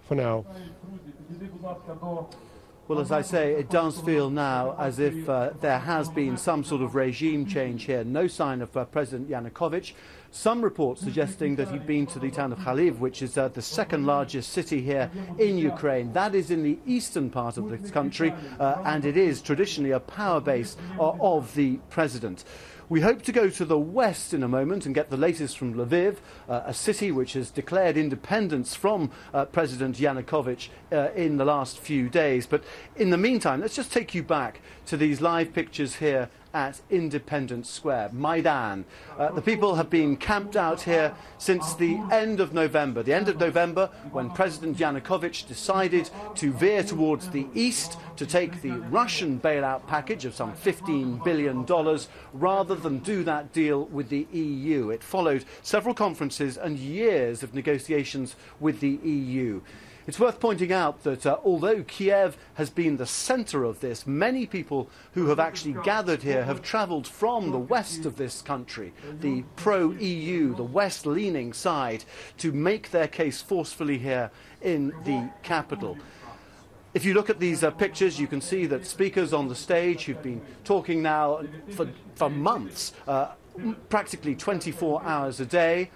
for now. Well, as I say, it does feel now as if there has been some sort of regime change here. No sign of President Yanukovych. Some reports suggesting that he'd been to the town of Lviv, which is the second largest city here in Ukraine. That is in the eastern part of the country, and it is traditionally a power base of the president. We hope to go to the west in a moment and get the latest from Lviv, a city which has declared independence from President Yanukovych in the last few days. But in the meantime, let's just take you back to these live pictures here at Independence Square, Maidan. The people have been camped out here since the end of November. The end of November, when President Yanukovych decided to veer towards the east to take the Russian bailout package of some $15 billion rather than do that deal with the EU. It followed several conferences and years of negotiations with the EU. It's worth pointing out that although Kiev has been the centre of this, many people who have actually gathered here have travelled from the west of this country, the pro-EU, the west-leaning side, to make their case forcefully here in the capital. If you look at these pictures, you can see that speakers on the stage who've been talking now for months, practically 24 hours a day.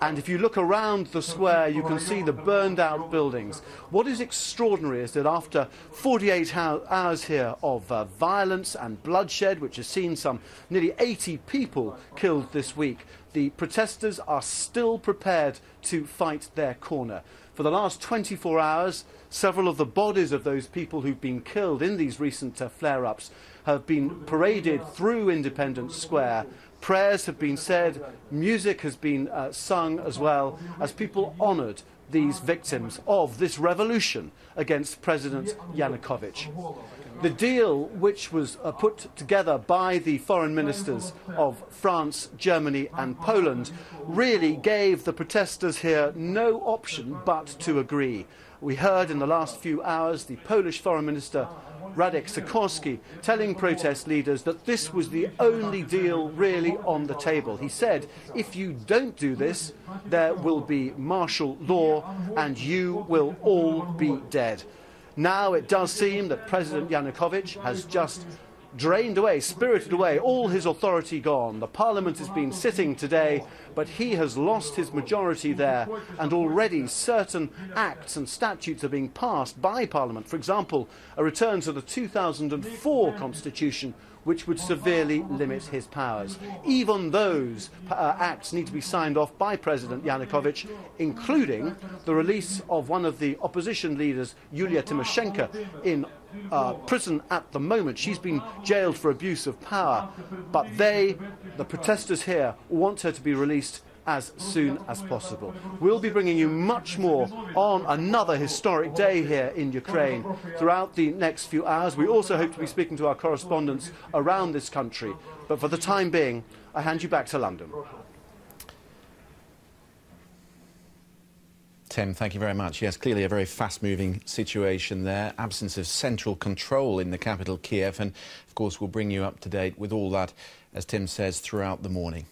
And if you look around the square, you can see the burned out buildings. What is extraordinary is that after 48 hours here of violence and bloodshed, which has seen some nearly 80 people killed this week, the protesters are still prepared to fight their corner. For the last 24 hours, several of the bodies of those people who've been killed in these recent flare-ups have been paraded through Independence Square. Prayers have been said, music has been sung as well, as people honoured these victims of this revolution against President Yanukovych. The deal, which was put together by the foreign ministers of France, Germany and Poland, really gave the protesters here no option but to agree. We heard in the last few hours the Polish Foreign Minister Radek Sikorski telling protest leaders that this was the only deal really on the table. He said, if you don't do this, there will be martial law and you will all be dead. Now it does seem that President Yanukovych has just drained away, spirited away, all his authority gone. The parliament has been sitting today, but he has lost his majority there, and already certain acts and statutes are being passed by parliament. For example, a return to the 2004 constitution, which would severely limit his powers. Even those acts need to be signed off by President Yanukovych, including the release of one of the opposition leaders, Yulia Tymoshenko, in prison at the moment. She's been jailed for abuse of power, but the protesters here, want her to be released as soon as possible. We'll be bringing you much more on another historic day here in Ukraine throughout the next few hours. We also hope to be speaking to our correspondents around this country. But for the time being, I hand you back to London. Tim, thank you very much. Yes, clearly a very fast-moving situation there. Absence of central control in the capital, Kiev. And, of course, we'll bring you up to date with all that, as Tim says, throughout the morning.